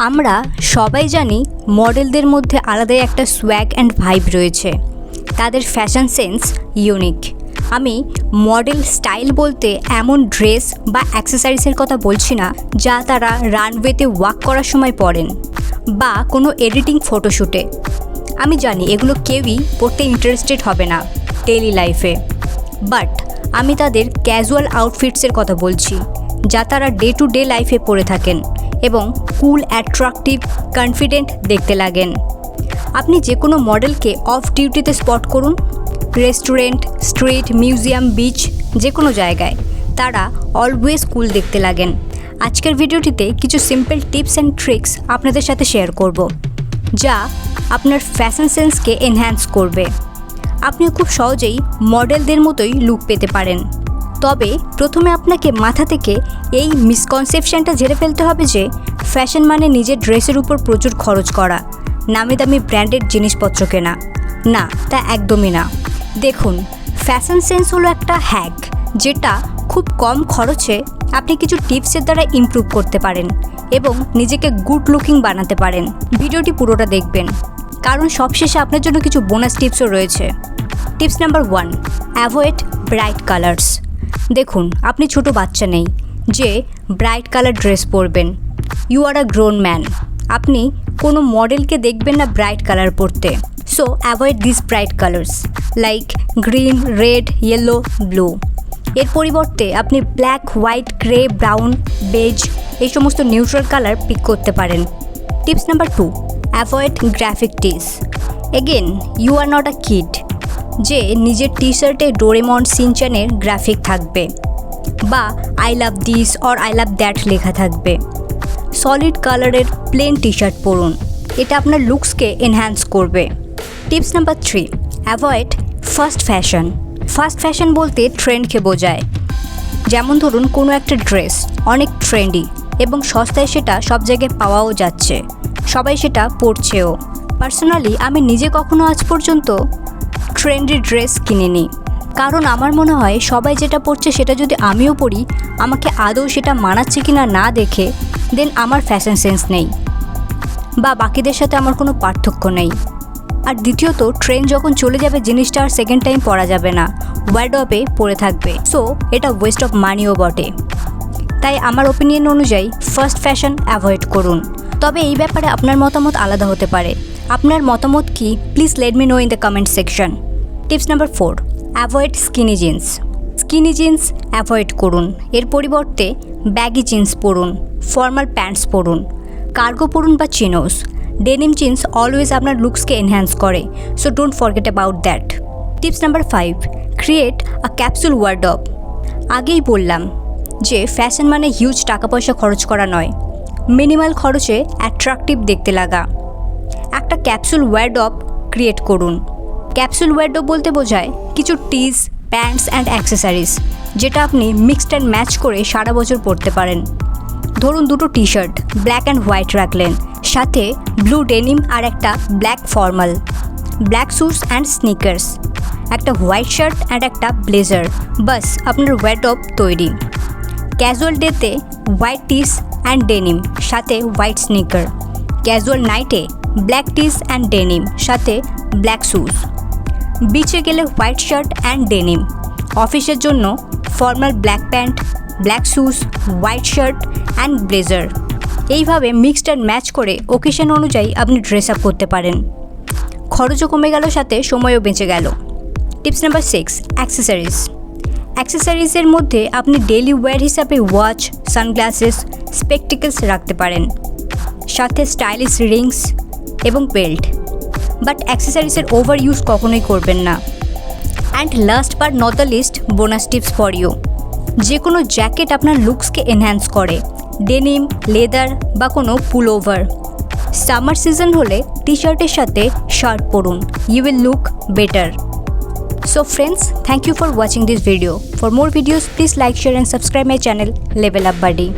আমরা সবাই জানি মডেলদের মধ্যে আলাদাই একটা সোয়াগ অ্যান্ড ভাইব রয়েছে। তাদের ফ্যাশন সেন্স ইউনিক। আমি মডেল স্টাইল বলতে এমন ড্রেস বা অ্যাক্সেসরিজের কথা বলছি না যা তারা রানওয়েতে ওয়াক করার সময় পরেন বা কোনো এডিটিং ফটোশ্যুটে। আমি জানি এগুলো কেউই পড়তে ইন্টারেস্টেড হবে না ডেইলি লাইফে, বাট আমি তাদের ক্যাজুয়াল আউটফিটসের কথা বলছি যা তারা ডে টু ডে লাইফে পরে থাকেন এবং কুল, অ্যাট্রাকটিভ, কনফিডেন্ট দেখতে লাগেন। আপনি যে কোনো মডেলকে অফ ডিউটিতে স্পট করুন, রেস্টুরেন্ট, স্ট্রিট, মিউজিয়াম, বিচ, যে কোনো জায়গায় তারা অলওয়েজ কুল দেখতে লাগেন। আজকের ভিডিওটিতে কিছু সিম্পল টিপস অ্যান্ড ট্রিক্স আপনাদের সাথে শেয়ার করব, যা আপনার ফ্যাশন সেন্সকে এনহ্যান্স করবে। আপনিও খুব সহজেই মডেলদের মতোই লুক পেতে পারেন। তবে প্রথমে আপনাকে মাথা থেকে এই মিসকনসেপশনটা ঝেড়ে ফেলতে হবে যে ফ্যাশন মানে নিজের ড্রেসের উপর প্রচুর খরচ করা, নামি দামি ব্র্যান্ডেড জিনিসপত্র কেনা। না, তা একদমই না। দেখুন, ফ্যাশন সেন্স হলো একটা হ্যাক যেটা খুব কম খরচে আপনি কিছু টিপসের দ্বারা ইমপ্রুভ করতে পারেন এবং নিজেকে গুড লুকিং বানাতে পারেন। ভিডিওটি পুরোটা দেখবেন, কারণ সবশেষে আপনার জন্য কিছু বোনাস টিপসও রয়েছে। Tips number 1, avoid bright colours. দেখুন, আপনি ছোট বাচ্চা নেই যে ব্রাইট কালার ড্রেস পরবেন। You are a grown man. আপনি কোনো মডেলকে দেখবেন না ব্রাইট কালার পরতে। So avoid this bright colours like green, red, yellow, blue. এর পরিবর্তে আপনি black, white, grey, brown, beige এই সমস্ত নিউট্রাল কালার পিক করতে পারেন। Tips number 2, avoid graphic tees. Again, you are not a kid যে নিজের টি শার্টে ডোরেমন, সিনচানের গ্রাফিক থাকবে বা I love this or I love that লেখা থাকবে। সলিড কালারের প্লেন টি শার্ট পরুন, এটা আপনার লুকসকে এনহ্যান্স করবে। Tips number 3, avoid fast fashion. Fast fashion বলতে ট্রেন্ডকে বোঝায়। যেমন ধরুন, কোনো একটা ড্রেস অনেক ট্রেন্ডি এবং সস্তায় সেটা সব জায়গায় পাওয়াও যাচ্ছে, সবাই সেটা পরছেও। পার্সোনালি আমি নিজে কখনো আজ পর্যন্ত ট্রেন্ডি ড্রেস কিনিনি, কারণ আমার মনে হয় সবাই যেটা পরছে সেটা যদি আমিও পরি, আমাকে আদৌ সেটা মানাচ্ছে কিনা না দেখে দেন আমার ফ্যাশন সেন্স নেই বা বাকিদের সাথে আমার কোনো পার্থক্য নেই। আর দ্বিতীয়ত, ট্রেন্ড যখন চলে যাবে জিনিসটা আর সেকেন্ড টাইম পরা যাবে না, ওয়ার্ডরোবে পরে থাকবে। সো এটা ওয়েস্ট অফ মানিও বটে। তাই আমার ওপিনিয়ন অনুযায়ী ফার্স্ট ফ্যাশন অ্যাভয়েড করুন। তবে এই ব্যাপারে আপনার মতামত আলাদা হতে পারে। আপনার মতামত কি? Please let me no in the comment section. Tips number 4, avoid skinny jeans. Skinny jeans avoid করুন। এর পরিবর্তে ব্যাগি জিন্স পরুন, ফর্মাল প্যান্টস পরুন, কার্গো পরুন বা চিনোস। ডেনিম জিন্স অলওয়েজ আপনার লুকসকে এনহ্যান্স করে, so don't forget about that. Tips number 5, create a capsule wardrobe. আগেই বললাম যে ফ্যাশন মানে হিউজ টাকা পয়সা খরচ করা নয়, মিনিমাল খরচে অ্যাট্রাকটিভ দেখতে লাগা। একটা ক্যাপসুল ওয়ার্ডরোব ক্রিয়েট করুন। ক্যাপসুল ওয়ার্ডরোব বলতে বোঝায় কিছু টিস, প্যান্টস অ্যান্ড অ্যাক্সেসরিজ যেটা আপনি মিক্সড অ্যান্ড ম্যাচ করে সারা বছর পরতে পারেন। ধরুন, দুটো টি শার্ট ব্ল্যাক অ্যান্ড হোয়াইট রাখলেন, সাথে ব্লু ডেনিম আর একটা black formal, black shoes and sneakers, একটা হোয়াইট শার্ট অ্যান্ড একটা ব্লেজার। বাস, আপনার ওয়ার্ডরোব তৈরি। ক্যাজুয়াল ডেতে হোয়াইট টিস অ্যান্ড ডেনিম সাথে হোয়াইট স্নিকার। ক্যাজুয়াল নাইটে ব্ল্যাক টিস অ্যান্ড ডেনিম সাথে ব্ল্যাক শুজ। বিচে গেলে হোয়াইট শার্ট অ্যান্ড ডেনিম। অফিসের জন্য formal black pant, black shoes, white shirt and blazer. এইভাবে মিক্সড অ্যান্ড ম্যাচ করে ওকেশন অনুযায়ী আপনি ড্রেস আপ করতে পারেন। খরচও কমে গেল, সাথে সময়ও বেঁচে গেল। Tips number 6, accessories. অ্যাক্সেসরিজের মধ্যে আপনি ডেইলি ওয়্যার হিসাবে ওয়াচ, সানগ্লাসেস, স্পেকটিকলস রাখতে পারেন, সাথে স্টাইলিশ রিংস এবং বেল্ট। বাট অ্যাক্সেসরিজের ওভার ইউজ কখনোই করবেন না। And last but not the least, bonus tips for you. যে কোনো জ্যাকেট আপনার লুকসকে এনহ্যান্স করে, ডেনিম, লেদার বা কোনো পুল ওভার। সামার সিজন হলে টি শার্টের সাথে শার্ট পরুন, you will look better. So friends, thank you for watching this video. For more videos, please like, share and subscribe my channel Level Up Buddy.